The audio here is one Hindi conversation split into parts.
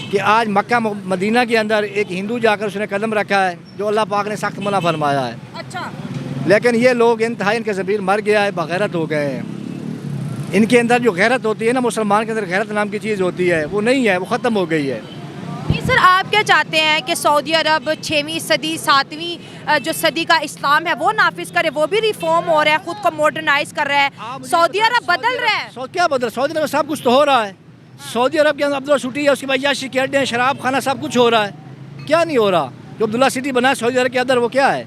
कि आज मक्का मदीना के अंदर एक हिंदू जाकर उसने कदम रखा है जो अल्लाह पाक ने सख्त मना फरमाया है। अच्छा, लेकिन ये लोग इंतहाई इनके ज़मीर मर गया है, बगैरत हो गए हैं। इनके अंदर जो गैरत होती है ना, मुसलमान के अंदर गैरत नाम की चीज़ होती है, वो नहीं है, वो ख़त्म हो गई है। नहीं सर, आप क्या चाहते हैं कि सऊदी अरब 6वीं सदी 7वीं जो सदी का इस्लाम है वो नाफिज करे? वो भी रिफॉर्म हो रहा है, खुद को मॉडर्नाइज कर रहा है। सऊदी अरब बदल रहा है। क्या बदल? सऊदी अरब में सब कुछ तो हो रहा है। सऊदी अरब के अंदर अब्दुल्ला सिटी है, उसके बाद याशी के अड्डे हैं, शराब खाना, सब कुछ हो रहा है। क्या नहीं हो रहा? जो अब्दुल्ला सिटी बना है सऊदी अरब के अंदर, वो क्या है?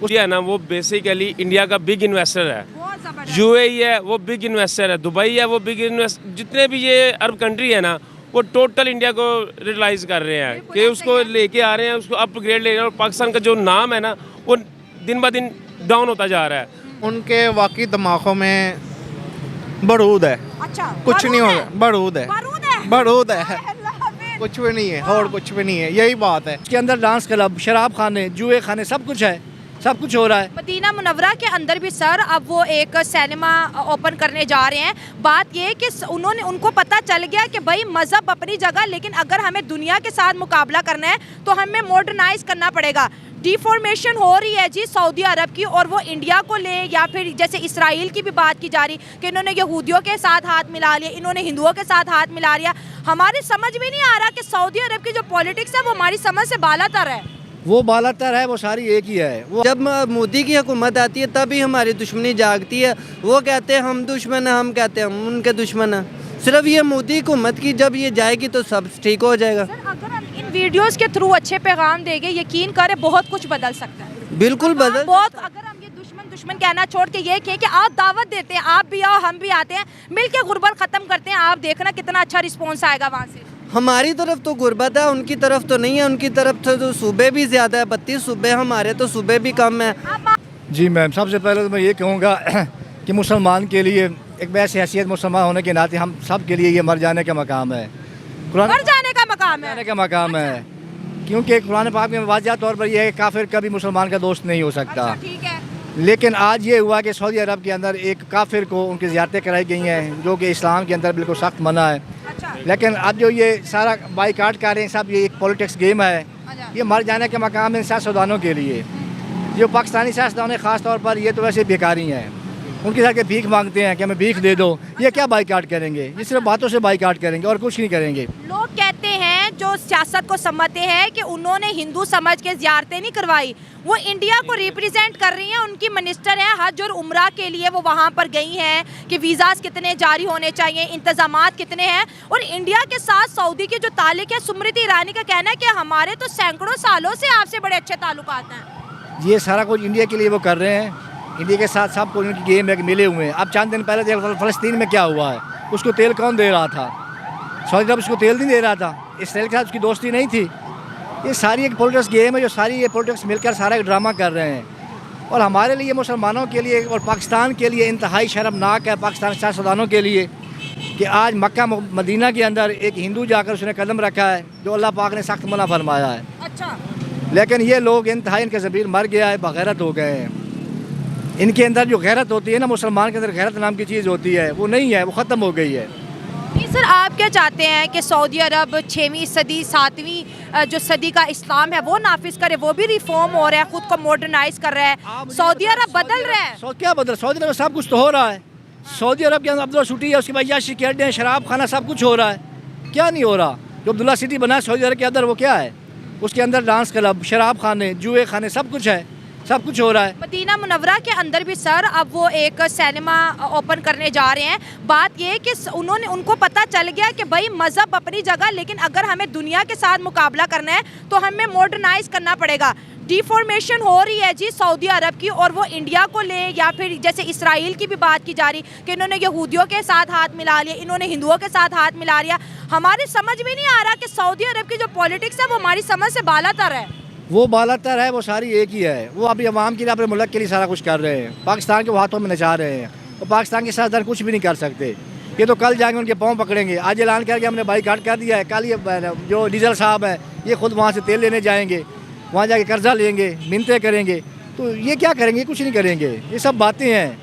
है ना, वो बेसिकली इंडिया का बिग इन्वेस्टर है। बहुत जबरदस्त। यूएई है वो बिग इन्वेस्टर है, दुबई है वो बिग इन्वेस्टर, जितने भी ये अरब कंट्री है ना वो टोटल इंडिया को रियलाइज कर रहे हैं कि उसको लेके आ रहे हैं, उसको अपग्रेड ले रहे हैं। और पाकिस्तान का जो नाम है ना वो दिन ब दिन डाउन होता जा रहा है। उनके वाकई दिमागों में बरूद है। अच्छा, कुछ नहीं होगा, बरूद है, बारूद है। बरूद है, अल्लाह हाफिज। कुछ भी नहीं है और कुछ भी नहीं है, यही बात है। उसके अंदर डांस क्लब, शराब खाने, जुए खाने, सब कुछ है, सब कुछ हो रहा है। मदीना मुनव्वरा के अंदर भी सर अब वो एक सिनेमा ओपन करने जा रहे हैं। बात ये है कि उनको पता चल गया कि भाई मज़हब अपनी जगह, लेकिन अगर हमें दुनिया के साथ मुकाबला करना है तो हमें मॉडर्नाइज करना पड़ेगा। डिफॉर्मेशन हो रही है जी सऊदी अरब की, और वो इंडिया को ले, या फिर जैसे इसराइल की भी बात की जा रही कि इन्होंने यहूदियों के साथ हाथ मिला लिया, इन्होंने हिंदुओं के साथ हाथ मिला लिया। हमारी समझ में नहीं आ रहा कि सऊदी अरब की जो पॉलिटिक्स है वो हमारी समझ से बालातर है। वो बालातर है, वो सारी एक ही है। वो जब मोदी की हुकूमत आती है तभी हमारी दुश्मनी जागती है। वो कहते हैं हम दुश्मन हैं, हम कहते हैं हम उनके दुश्मन हैं। सिर्फ ये मोदी हुकूमत की जब ये जाएगी तो सब ठीक हो जाएगा। सर, अगर हम इन वीडियोस के थ्रू अच्छे पैगाम देंगे, यकीन करें बहुत कुछ बदल सकता है। बिल्कुल बदल। बहुत, अगर हम ये दुश्मन दुश्मन कहना छोड़ के ये कहें कि आप दावत देते हैं, आप भी आओ हम भी आते हैं, मिलके गुर्बत खत्म करते हैं, आप देखना कितना अच्छा रिस्पॉन्स आएगा वहाँ से। हमारी तरफ तो गुर्बत है, उनकी तरफ तो नहीं है। उनकी तरफ तो सूबे भी ज़्यादा है, 32 सूबे, हमारे तो सूबे भी कम है। जी मैम, सबसे पहले तो मैं ये कहूँगा कि मुसलमान के लिए एक वैसी हैसियत मुसलमान होने के नाते हम सब के लिए ये मर जाने का मकाम है। मर जाने का मकाम है। जाने का मकाम है, क्योंकि कुरान पाक में वाज़ह तौर पर यह है कि काफिर कभी मुसलमान का दोस्त नहीं हो सकता। अच्छा, ठीक है। लेकिन आज ये हुआ कि सऊदी अरब के अंदर एक काफिर को उनकी ज़ियारतें कराई गई हैं, जो कि इस्लाम के अंदर बिल्कुल सख्त मना है। अच्छा, लेकिन अब जो ये सारा बाइकाट कर रहे हैं सब, ये एक पॉलिटिक्स गेम है। ये मर जाने का मकाम है सियासतदानों के लिए। जो पाकिस्तानी सियासतदान है ख़ास तौर पर, ये तो वैसे बेकारी हैं। उनके साथ के भीख मांगते हैं कि हमें भीख दे दो। ये क्या बाइकाट करेंगे? ये सिर्फ बातों से बाइकाट करेंगे और कुछ नहीं करेंगे। लोग कहते हैं जो सियासत को समझते हैं कि उन्होंने हिंदू समझ के ज़ियारतें नहीं करवाई, वो इंडिया को रिप्रेजेंट कर रही हैं। उनकी मिनिस्टर हैं हज और उम्रा के लिए, वो वहाँ पर गई हैं कि वीज़ास कितने जारी होने चाहिए, इंतजामात कितने हैं। और इंडिया के साथ सऊदी के जो ताल्लुक है, स्मृति ईरानी का कहना है कि हमारे तो सैकड़ों सालों से आपसे बड़े अच्छे ताल्लुकात हैं। ये सारा कुछ इंडिया के लिए वो कर रहे हैं। इंडिया के साथ सब कुछ उनकी गेम है कि मिले हुए हैं। अब चंद दिन पहले फ़लस्तीन में क्या हुआ है, उसको तेल कौन दे रहा था? सऊदी अरब उसको तेल नहीं दे रहा था। इसराइल के साथ उसकी दोस्ती नहीं थी। ये सारी एक पॉलिटिक्स गेम है, जो सारी ये पॉलिटिक्स मिलकर सारा एक ड्रामा कर रहे हैं। और हमारे लिए, मुसलमानों के लिए और पाकिस्तान के लिए इंतहाई शर्मनाक है, पाकिस्तान सियासतदानों के लिए, कि आज मक्का मदीना के अंदर एक हिंदू जाकर उसने कदम रखा है जो अल्लाह पाक ने सख्त मना फरमाया है। अच्छा, लेकिन ये लोग इंतहाई इनके ज़मीर मर गया है, बगैरत हो गए हैं। इनके अंदर जो गैरत होती है ना, मुसलमान के अंदर गैरत नाम की चीज़ होती है, वो नहीं है, वो ख़त्म हो गई है। नहीं सर, आप क्या चाहते हैं कि सऊदी अरब 6वीं सदी 7वीं जो सदी का इस्लाम है वो नाफिज करे? वो भी रिफॉर्म हो रहा है, खुद को मॉडर्नाइज कर रहा है। सऊदी अरब बदल रहा है। क्या बदल? सऊदी अरब में सब कुछ तो हो रहा है। सऊदी अरब के अंदर अब्दुल्ला सिटी है, उसके बाद याशी के अड्डे हैं, शराब खाना, सब कुछ हो रहा है। क्या नहीं हो रहा? जो अब्दुल्ला सिटी बना है सऊदी अरब के अंदर, वो क्या है? उसके अंदर डांस क्लब, शराब खाने, जुए खाने, सब कुछ है, सब कुछ हो रहा है। मदीना मुनव्वरा के अंदर भी सर अब वो एक सिनेमा ओपन करने जा रहे हैं। बात ये है कि उनको पता चल गया कि भाई मज़हब अपनी जगह, लेकिन अगर हमें दुनिया के साथ मुकाबला करना है तो हमें मॉडर्नाइज करना पड़ेगा। डिफॉर्मेशन हो रही है जी सऊदी अरब की, और वो इंडिया को ले, या फिर जैसे इसराइल की भी बात की जा रही कि इन्होंने यहूदियों के साथ हाथ मिला लिया, इन्होंने हिंदुओं के साथ हाथ मिला लिया। हमारी समझ में नहीं आ रहा कि सऊदी अरब की जो पॉलिटिक्स है वो हमारी समझ से बालातर है। वो बालातर है, वो सारी एक ही है। वो अभी अवाम के लिए, अपने मुल्क के लिए सारा कुछ कर रहे हैं, पाकिस्तान के हाथों में नचा रहे हैं। और पाकिस्तान के साथ कुछ भी नहीं कर सकते। ये तो कल जाएंगे उनके पाँव पकड़ेंगे। आज ऐलान करके हमने बाइकाट कर दिया है। कल ये जो डीजल साहब है, ये खुद वहाँ से तेल लेने जाएंगे, वहाँ जाके कर्जा लेंगे, मिन्नतें करेंगे। तो ये क्या करेंगे? कुछ नहीं करेंगे। ये सब बातें हैं,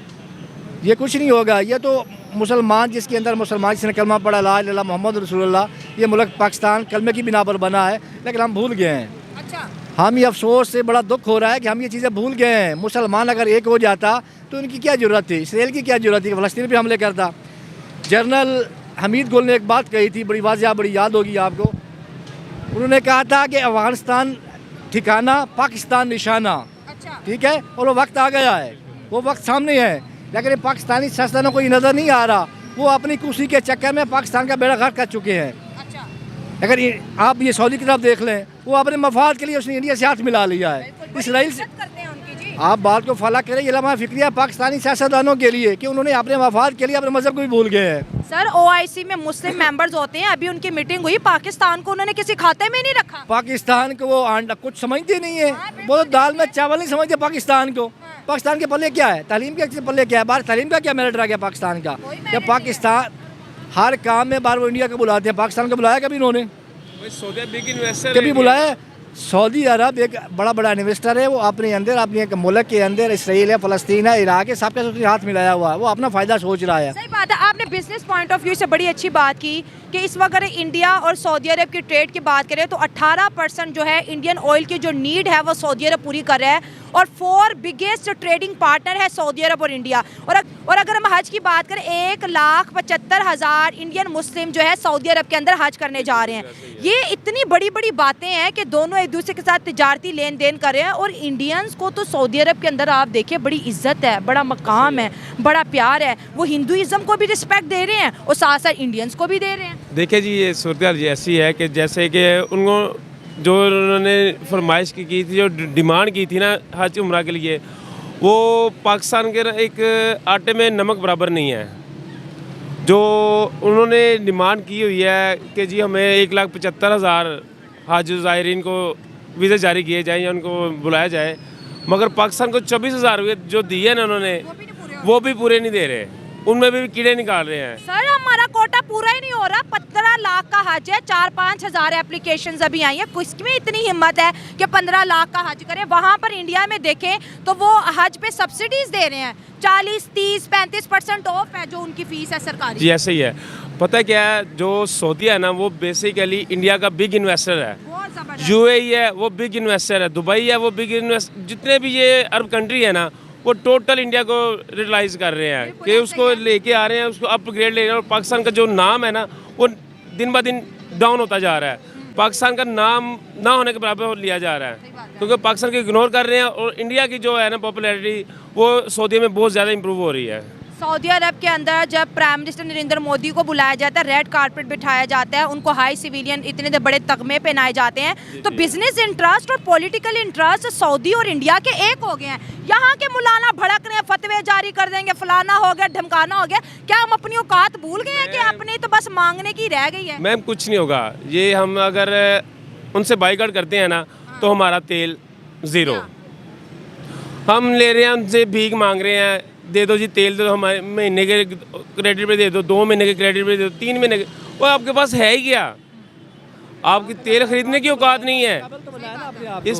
ये कुछ नहीं होगा। ये तो मुसलमान जिसके अंदर मुसलमान जिसने कलमा पढ़ा ला इलाहा इल्लल्लाह मोहम्मद रसूलुल्लाह, ये मुल्क पाकिस्तान कलमे की बिना पर बना है, लेकिन हम भूल गए हैं। अच्छा, हम ये अफसोस से बड़ा दुख हो रहा है कि हम ये चीज़ें भूल गए हैं। मुसलमान अगर एक हो जाता तो उनकी क्या ज़रूरत थी, इसराइल की क्या ज़रूरत थी कि फ़लस्तीन पे हमले करता। जनरल हमीद गुल ने एक बात कही थी, बड़ी वाज़िया, बड़ी याद होगी आपको। उन्होंने कहा था कि अफ़गानिस्तान ठिकाना, पाकिस्तान निशाना। अच्छा, ठीक है, और वो वक्त आ गया है, वो वक्त सामने है, लेकिन पाकिस्तानी सियासतदानों को ये नज़र नहीं आ रहा। वो अपनी कुर्सी के चक्कर में पाकिस्तान का बेड़ा गर्क कर चुके हैं। अच्छा, अगर आप ये सऊदी की तरफ देख लें, वो अपने मफाद के लिए उसने इंडिया से हाथ मिला लिया है। इसराइल से करते हैं उनकी जी। आप बात को फॉलो करें, ये लम्हा फिक्रिया पाकिस्तानी सियासतदानों के लिए कि उन्होंने अपने मफाद के लिए अपने मजहब को भी भूल गए हैं। सर, OIC में मुस्लिम मेंबर्स होते हैं, अभी उनकी मीटिंग हुई, पाकिस्तान को उन्होंने किसी खाते में नहीं रखा। पाकिस्तान को वो आंडा कुछ समझते नहीं है, वो तो दाल में चावल नहीं समझते पाकिस्तान को। पाकिस्तान के पल्ले क्या है, तालीम के पल्ले क्या है, बाहर तालीम का क्या मेरिट रह गया पाकिस्तान का। जब पाकिस्तान हर काम में बार वो इंडिया को बुलाते हैं, पाकिस्तान को बुलाया कभी उन्होंने, सऊदी बिग इन्वेस्टर कभी बुलाया। सऊदी अरब एक बड़ा इन्वेस्टर है, वो अपने अंदर अपने एक मुल्क के अंदर इसराइल है, फ़लस्तीन है, इराक है, सबके साथ हाथ मिलाया हुआ है, वो अपना फ़ायदा सोच रहा है। सही बात है, आपने बिजनेस पॉइंट ऑफ व्यू से बड़ी अच्छी बात की कि इस वक्त अगर इंडिया और सऊदी अरब की ट्रेड की बात करें तो 18% जो है इंडियन ऑयल की जो नीड है वो सऊदी अरब पूरी कर रहा है, और 4 बिगेस्ट ट्रेडिंग पार्टनर है सऊदी अरब और इंडिया। और अगर हम हज की बात करें, 1,75,000 इंडियन मुस्लिम जो है सऊदी अरब के अंदर हज करने जा रहे हैं। ये इतनी बड़ी बड़ी बातें हैं कि दोनों एक दूसरे के साथ तिजारती लेन देन कर रहे हैं, और इंडियंस को तो सऊदी अरब के अंदर आप देखिए बड़ी इज्जत है, बड़ा मकाम है, बड़ा प्यार है। वो हिंदुइज्म को भी रिस्पेक्ट दे रहे हैं और साथ साथ इंडियंस को भी दे रहे हैं। देखिए जी, ये सूरत ऐसी है कि जैसे कि उनको जो उन्होंने फरमाइश की थी, जो डिमांड की थी ना हज उम्रा के लिए, वो पाकिस्तान के एक आटे में नमक बराबर नहीं है। जो उन्होंने डिमांड की हुई है कि जी हमें 1,75,000 हज ज़ायरीन को वीज़ा जारी किए जाए या उनको बुलाया जाए, मगर पाकिस्तान को 24,000 जो दिए ना उन्होंने, वो भी पूरे नहीं दे रहे, उनमें भी कीड़े निकाल रहे हैं। सर, हमारा कोटा पूरा ही नहीं हो रहा। 15 लाख का हज है, 4-5 हज़ार एप्लीकेशंस अभी आई है। किसमें इतनी हिम्मत है कि 15 लाख का हज करें? वहाँ पर इंडिया में देखें तो वो हज पे सब्सिडीज दे रहे हैं, 40, 30, 35% ऑफ है जो उनकी फीस है सरकारी। जी ऐसे ही है। पता है क्या है, जो सऊदी है ना वो बेसिकली इंडिया का बिग इन्वेस्टर है। बहुत ज़बरदस्त। UAE है वो बिग इन्वेस्टर है, दुबई है वो बिग इन्वेस्टर, जितने भी ये अरब कंट्री है ना वो टोटल इंडिया को रियलाइज कर रहे हैं कि उसको लेके आ रहे हैं, उसको अपग्रेड ले रहे हैं। और पाकिस्तान का जो नाम है ना वो दिन ब दिन डाउन होता जा रहा है। पाकिस्तान का नाम ना होने के बराबर लिया जा रहा है, क्योंकि पाकिस्तान को इग्नोर कर रहे हैं। और इंडिया की जो है ना पॉपुलैरिटी वो सऊदी में बहुत ज़्यादा इंप्रूव हो रही है। सऊदी अरब के अंदर जब प्राइम मिनिस्टर नरेंद्र मोदी को बुलाया जाता है, रेड कारपेट बिठाया जाता है, उनको हाई सिविलियन इतने बड़े तगमे पहनाए जाते हैं, तो बिजनेस इंटरेस्ट और पॉलिटिकल इंटरेस्ट सऊदी और इंडिया के एक हो गए हैं। यहाँ के मुलाना भड़क रहे हैं, फतवे जारी कर देंगे, फलाना हो गया, ढमकाना हो गया। क्या हम अपनी औकात भूल गए हैं कि अपनी तो बस मांगने की रह गई है? मैम कुछ नहीं होगा, ये हम अगर उनसे बाइकआउट करते हैं ना तो हमारा तेल ज़ीरो। हम ले रहे हैं उनसे, भीख मांग रहे हैं, दे दो जी तेल, दे दो, हमारे महीने के क्रेडिट पे दे दो, 2 महीने के क्रेडिट पे दे दो, 3 महीने के। वो आपके पास है ही क्या? आपकी तेल खरीदने की औकात नहीं है। इस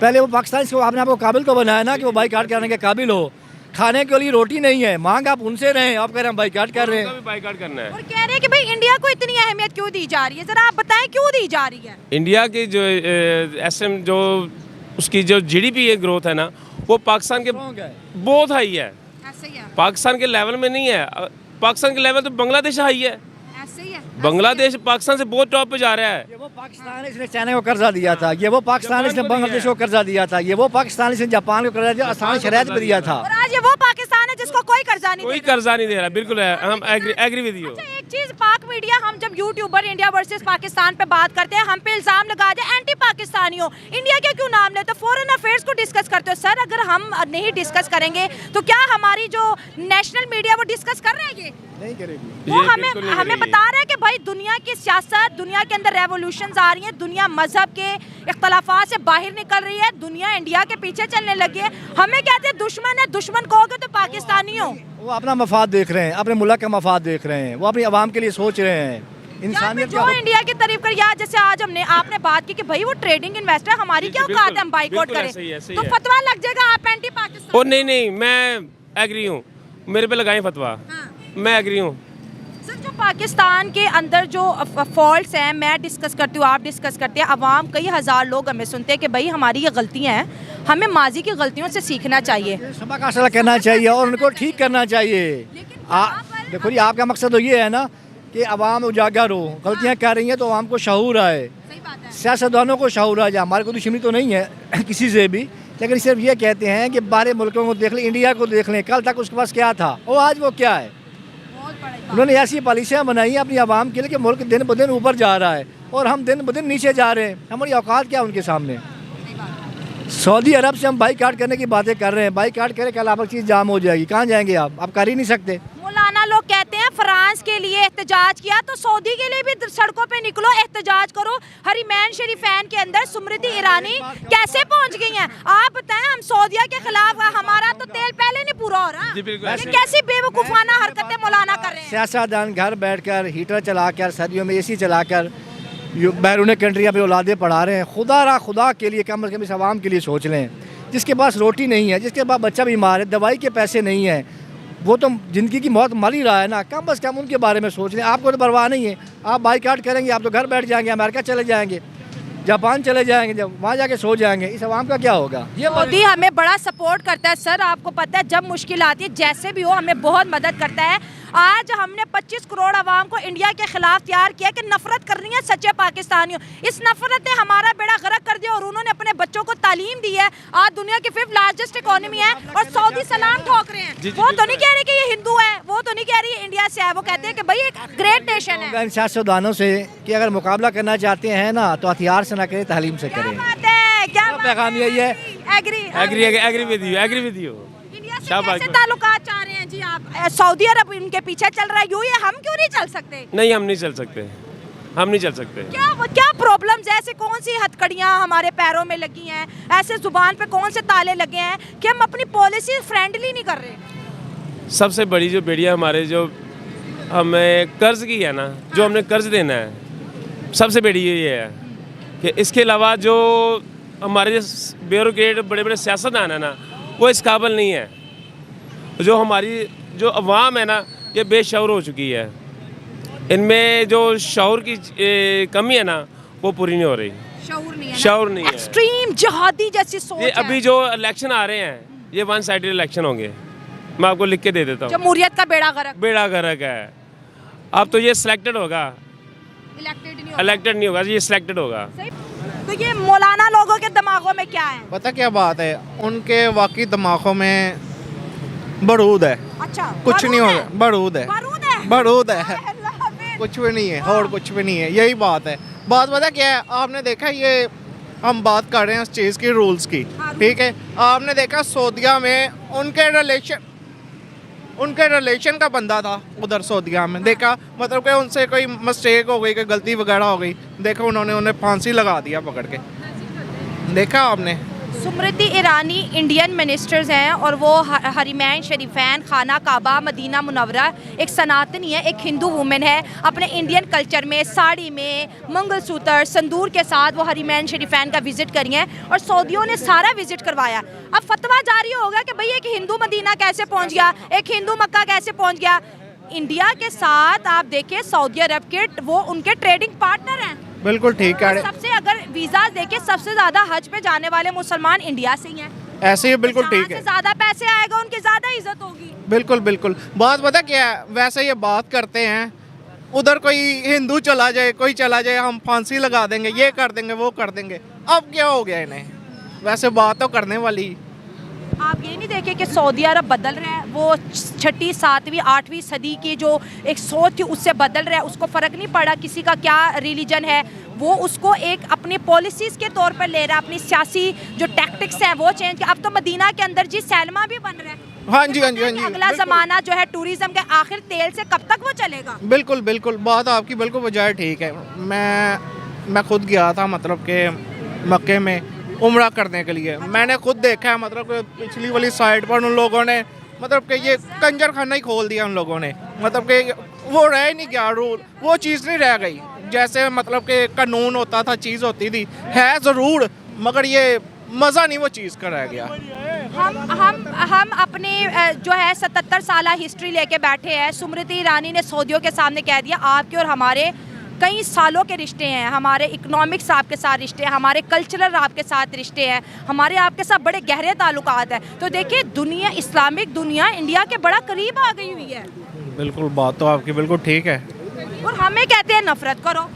पहले वो पाकिस्तान से आपने आपको काबिल तो बनाया ना कि वो बाइकाट करने के काबिल हो। खाने के लिए रोटी नहीं है, मांग आप उनसे रहे हैं, आप कह रहे हैं बाइकाट कर रहे हैं। बाइकआउट करना है और कह रहे हैं कि भाई इंडिया को इतनी अहमियत क्यों दी जा रही है? जरा आप बताएं क्यों दी जा रही है? इंडिया की जो SM जो उसकी जो GDP है ग्रोथ है ना वो पाकिस्तान के बहुत हाई है। ऐसे ही है, पाकिस्तान के लेवल में नहीं है। पाकिस्तान के लेवल तो बांग्लादेश हाई है। ऐसे ही है। बांग्लादेश पाकिस्तान से बहुत टॉप पे जा रहा है। ये वो पाकिस्तान इसने चाइना को कर्जा दिया था, ये वो पाकिस्तान इसने बांग्लादेश को कर्जा दिया था, ये वो पाकिस्तान इसने जापान को कर्जा दिया, आसान शरायत पे दिया था। और आज ये वो पाकिस्तान है जिसको कोई कर्जा नहीं कोई देता। कर्जा नहीं दे रहा, बिल्कुल है, हम एग्री विद यू। अच्छा, एक चीज, पाक मीडिया, हम जब यूट्यूबर इंडिया वर्सेस पाकिस्तान पे बात करते हैं, हम पे इल्जाम लगा जाए एंटी पाकिस्तानी हो, इंडिया के क्यों नाम लेते हो, फॉरेन अफेयर्स को डिस्कस करते हो। सर, अगर हम नहीं डिस्कस करेंगे तो क्या हमारी जो नेशनल मीडिया वो डिस्कस कर रहे हैं? ये नहीं करेगी। वो ये बिल्कुल नहीं हमें करेगी। बता रहे हैं कि भाई दुनिया की सियासत, दुनिया के अंदर रेवोल्यूशंस आ रही हैं, दुनिया मजहब के इख्तलाफात से बाहर निकल रही है, दुनिया इंडिया के पीछे चलने लगी है। हमें कहते हैं दुश्मन है, दुश्मन कहोगे तो पाकिस्तानी हो। वो अपना मफाद देख रहे हैं, अपने मुल्क का मफाद देख रहे हैं, वो अपनी आवाम के लिए सोच रहे हैं। इंसानियत जो इंडिया की तारीफ कर, या जैसे आज आपने बात की कि भाई वो ट्रेडिंग इन्वेस्टर, हमारी क्या बिल्कुल, औकात है हम बाइकआउट बिल्कुल करें? ऐसे ही है, ऐसे ही तो है। फतवा लग जाएगा आप एंटी पाकिस्तान। और नहीं, मैं एग्री हूँ, मेरे पे लगाएं फतवा। हाँ। मैं एग्री हूँ। सर जो पाकिस्तान के अंदर जो फॉल्ट्स हैं, मैं डिस्कस करती हूँ, आप डिस्कस करते हैं, अवाम कई हज़ार लोग हमें सुनते हैं कि भाई हमारी ये गलतियाँ हैं, हमें माजी की गलतियों से सीखना चाहिए। सबक हासिल करना चाहिए और उनको ठीक करना चाहिए। देखो जी, आपका मकसद तो ये है ना कि अवाम उजागर हो, गलतियाँ कर रही हैं तो अवाम को शऊर आए, सियासतदानों को शऊर आ जाए। हमारे को दुश्मनी तो नहीं है किसी से भी, लेकिन सिर्फ ये कहते हैं कि बाहर मुल्कों को देख लें, इंडिया को देख लें, कल तक उसके पास क्या था और आज वो क्या है। उन्होंने ऐसी पॉलिसियाँ बनाई हैं अपनी आवाम के लिए कि मुल्क दिन ब दिन ऊपर जा रहा है और हम दिन ब दिन नीचे जा रहे हैं। हमारी औकात क्या है उनके सामने। सऊदी अरब से हम बाईकाट करने की बातें कर रहे हैं, बाईकाट करें कल आपकी चीज़ जाम हो जाएगी, कहाँ जाएंगे आप कर ही नहीं सकते। मौलाना लोग कहते हैं फ्रांस के लिए एहतजाज किया तो सऊदी के लिए भी सड़कों पे निकलो, एहतजाज करो। हरीमैन शरीफैन के अंदर स्मृति ईरानी कैसे पहुंच गई हैं? आप बताएं, हम सऊदिया के खिलाफ, हमारा तो तेल पहले नहीं पूरा हो रहा। ये कैसी बेवकूफाना हरकतें मौलाना कर रहे हैं। सियासतदान घर बैठकर हीटर चलाकर, सर्दियों में एसी चलाकर बैरून कंट्रियाँ पे औलादे पढ़ा रहे हैं। खुदा के लिए कम से कम इस आवाम के लिए सोच लें, जिसके पास रोटी नहीं है, जिसके पास बच्चा बीमार है, दवाई के पैसे नहीं है, वो तो ज़िंदगी की मौत मर ही रहा है ना। कम से कम उनके बारे में सोच लें। आपको तो परवाह नहीं है, आप बाईकाट करेंगे, आप तो घर बैठ जाएंगे, अमेरिका चले जाएंगे, जापान चले जाएंगे, जब वहाँ जाके सो जाएंगे। इस आवाम का क्या होगा? ये मोदी हमें बड़ा सपोर्ट करता है सर, आपको पता है, जब मुश्किल आती है जैसे भी हो हमें बहुत मदद करता है। आज हमने 25 करोड़ आवाम को इंडिया के खिलाफ तैयार किया कि नफरत करनी है सच्चे पाकिस्तानियों। इस नफरत ने हमारा बेड़ा गर्क कर दिया और उन्होंने अपने बच्चों को तालीम दी है। आज दुनिया की 5th लार्जेस्ट इकोनॉमी है और सऊदी सलाम ठोक रहे हैं। वो तो नहीं कह रहे कि ये हिंदू है, वो तो नहीं कह रही है इंडिया से है, वो कहते हैं कि भाई एक ग्रेट नेशन है। सियासतदानों से कि अगर मुकाबला करना चाहते हैं ना तो हथियार से ना करें, तालीम से करें। क्या पैगाम यही है। Agree with you. इंडिया से कैसे ताल्लुकात चाह रहे हैं जी आप? सऊदी अरब इनके पीछे चल रहा है, यूं ही हम क्यों नहीं चल सकते? नहीं, हम नहीं चल सकते। क्या प्रॉब्लम्स है? ऐसे कौन सी हथकड़ियाँ हमारे पैरों में लगी हैं, ऐसे जुबान पे कौन से ताले लगे हैं कि हम अपनी पॉलिसी फ्रेंडली नहीं कर रहे? सबसे बड़ी जो बेड़िया हमारे जो हमें कर्ज की है ना, जो हमने कर्ज देना है, सबसे बड़ी ये है कि इसके अलावा जो हमारे ब्यूरोक्रेट बड़े बड़े सियासतदान है ना, वो इस काबिल नहीं है। जो हमारी जो अवाम है ना, ये बेशऊर हो चुकी है। इनमें जो शऊर की कमी है ना, वो पूरी नहीं हो रही। शऊर नहीं है। एक्सट्रीम जिहादी जैसी सोच ये अभी जो इलेक्शन आ रहे हैं, ये 1 साइडेड इलेक्शन होंगे। मैं आपको लिख के दे देता हूँ। जमहूरियत का बेड़ा गर्क है। अब तो ये सिलेक्टेड होगा, इलेक्टेड नहीं होगा, ये सिलेक्टेड होगा। तो ये मौलाना लोगों के दिमागों में क्या है? पता क्या बात है, उनके वाकई दिमागों में बरूद है। अच्छा, कुछ नहीं होगा, बरूद है। है कुछ भी नहीं है और कुछ भी नहीं है, यही बात है। बात पता क्या है, आपने देखा ये हम बात कर रहे हैं उस चीज़ की, रूल्स की, ठीक है। आपने देखा सऊदीया में उनके रिलेशन का बंदा था उधर सऊदीया में, देखा मतलब कि उनसे कोई मिस्टेक हो गई, कोई गलती वगैरह हो गई, देखा उन्होंने उन्हें फांसी लगा दिया पकड़ के, देखा आपने। स्मृति ईरानी इंडियन मिनिस्टर्स हैं और वो हरीमैन शरीफैन, खाना काबा, मदीना मुनव्वरा, एक सनातनी है, एक हिंदू वुमेन है। अपने इंडियन कल्चर में साड़ी में मंगलसूत्र संदूर के साथ वो हरीमैन शरीफैन का विजिट करी हैं और सऊदियों ने सारा विजिट करवाया। अब फतवा जारी होगा कि भाई एक हिंदू मदीना कैसे पहुँच गया, एक हिंदू मक्का कैसे पहुँच गया। इंडिया के साथ आप देखिए सऊदी अरब के वो उनके ट्रेडिंग पार्टनर हैं। बिल्कुल ठीक है। सबसे अगर वीजा देखे सबसे ज्यादा हज पे जाने वाले मुसलमान इंडिया से ही हैं। ऐसे ही बिल्कुल ठीक है। ज्यादा पैसे आएगा उनकी ज्यादा इज्जत होगी। बिल्कुल। बात पता क्या है, वैसे ये बात करते हैं, उधर कोई हिंदू चला जाए, कोई चला जाए, हम फांसी लगा देंगे, ये कर देंगे, वो कर देंगे। अब क्या हो गया इन्हें? वैसे बात तो करने वाली। आप ये नहीं देखे कि सऊदी अरब बदल रहा है, वो 6ठी 7वीं 8वीं सदी की जो एक सोच थी उससे बदल रहा है। उसको फ़र्क नहीं पड़ा किसी का क्या रिलीजन है, वो उसको एक अपनी पॉलिसीज़ के तौर पर ले रहा है। अपनी सियासी जो टैक्टिक्स हैं वो चेंज। अब तो मदीना के अंदर जी सैलमा भी बन रहा है। हाँ जी। अगला ज़माना जो है टूरिज्म के, आखिर तेल से कब तक वो चलेगा? बिल्कुल बात आपकी बिल्कुल बजाय ठीक है। मैं खुद गया था मतलब कि मक्के में उम्रा करने के लिए, मैंने खुद देखा है मतलब कि पिछली वाली साइड पर उन लोगों ने मतलब कि ये कंजर खाना ही खोल दिया उन लोगों ने। मतलब कि वो रह नहीं गया रूल, वो चीज़ नहीं रह गई। जैसे मतलब कि कानून होता था, चीज़ होती थी, है ज़रूर, मगर ये मज़ा नहीं वो चीज़ का रह गया। हम अपने जो है 77 साल हिस्ट्री लेके बैठे हैं। स्मृति ईरानी ने सऊदियों के सामने कह दिया आपके और हमारे कई सालों के रिश्ते हैं, हमारे इकोनॉमिक्स आपके साथ रिश्ते हैं, हमारे कल्चरल आपके साथ रिश्ते हैं, हमारे आपके साथ बड़े गहरे ताल्लुकात हैं। तो देखिए दुनिया, इस्लामिक दुनिया इंडिया के बड़ा करीब आ गई हुई है। बिल्कुल, बात तो आपकी बिल्कुल ठीक है। और हमें कहते हैं नफरत करो।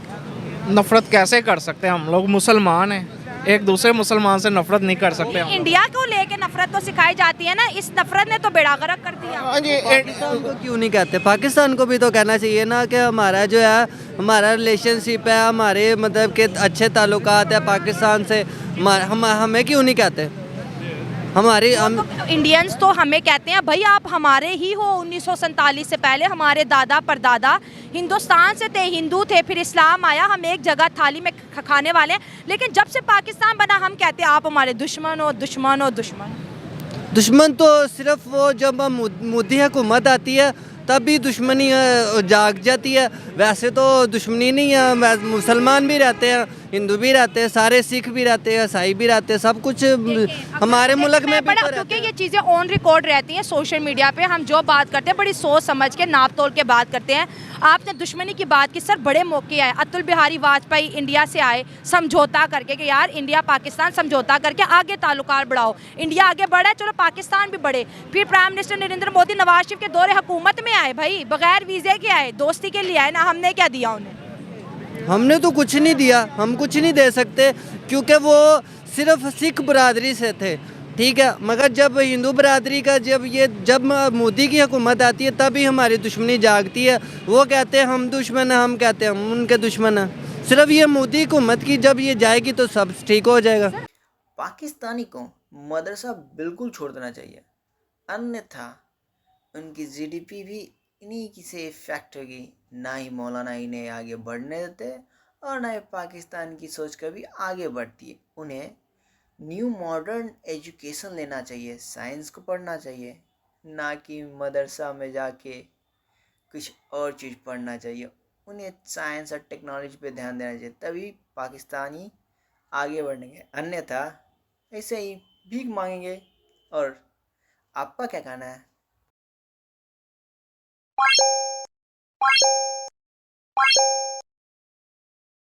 नफ़रत कैसे कर सकते हैं? हम लोग मुसलमान हैं, एक दूसरे मुसलमान से नफ़रत नहीं कर सकते हम लोग। इंडिया को लेके नफरत तो सिखाई जाती है ना, इस नफरत ने तो बेड़ा गर्क कर दिया। हाँ जी, पाकिस्तान को क्यों नहीं कहते? पाकिस्तान को भी तो कहना चाहिए ना कि हमारा जो है, हमारा रिलेशनशिप है, हमारे मतलब के अच्छे ताल्लुकात है पाकिस्तान से, हमें क्यों नहीं कहते? हमारी इंडियंस तो हमें कहते हैं भाई आप हमारे ही हो। 1947 से पहले हमारे दादा परदादा हिंदुस्तान से थे, हिंदू थे, फिर इस्लाम आया, हम एक जगह थाली में खाने वाले हैं। लेकिन जब से पाकिस्तान बना हम कहते हैं आप हमारे दुश्मन हो, दुश्मन हो, दुश्मन। दुश्मन तो सिर्फ वो जब मोदी हुकूमत आती है तब भी दुश्मनी जाग जाती है, वैसे तो दुश्मनी नहीं है। मुसलमान भी रहते हैं, हिंदू भी रहते हैं, सारे सिख भी रहते हैं, ईसाई भी रहते हैं, सब कुछ हमारे मुल्क में भी तो क्योंकि ये चीज़ें ऑन रिकॉर्ड रहती हैं सोशल मीडिया पे, हम जो बात करते हैं बड़ी सोच समझ के नाप तोल के बात करते हैं। आपने दुश्मनी की बात की सर, बड़े मौके आए, अतुल बिहारी वाजपेयी इंडिया से आए समझौता करके कि यार इंडिया पाकिस्तान समझौता करके आगे ताल्लुकात बढ़ाओ, इंडिया आगे बढ़े, चलो पाकिस्तान भी बढ़े। फिर प्राइम मिनिस्टर नरेंद्र मोदी नवाज शरीफ के दौरे हुकूमत में आए, भाई बगैर वीज़े के आए, दोस्ती के लिए आए ना, हमने क्या दिया उन्हें? हमने तो कुछ नहीं दिया, हम कुछ नहीं दे सकते क्योंकि वो सिर्फ सिख बरादरी से थे, ठीक है। मगर जब हिंदू बरादरी का जब मोदी की हुकूमत आती है तभी हमारी दुश्मनी जागती है। वो कहते हैं हम दुश्मन हैं, हम कहते हैं हम उनके दुश्मन हैं। सिर्फ ये मोदी हुकूमत की जब ये जाएगी तो सब ठीक हो जाएगा। पाकिस्तानी को मदरसा बिल्कुल छोड़ देना चाहिए, अन्यथा उनकी जीडीपी भी इन्हीं की से इफेक्ट होगी। ना ही मौलाना इन्हें आगे बढ़ने देते और ना ही पाकिस्तान की सोच कभी आगे बढ़ती है। उन्हें न्यू मॉडर्न एजुकेशन लेना चाहिए, साइंस को पढ़ना चाहिए, ना कि मदरसा में जाके कुछ और चीज़ पढ़ना चाहिए। उन्हें साइंस और टेक्नोलॉजी पे ध्यान देना चाहिए, तभी पाकिस्तानी आगे बढ़ेंगे, अन्यथा ऐसे ही भीख मांगेंगे। और आपका क्या कहना है?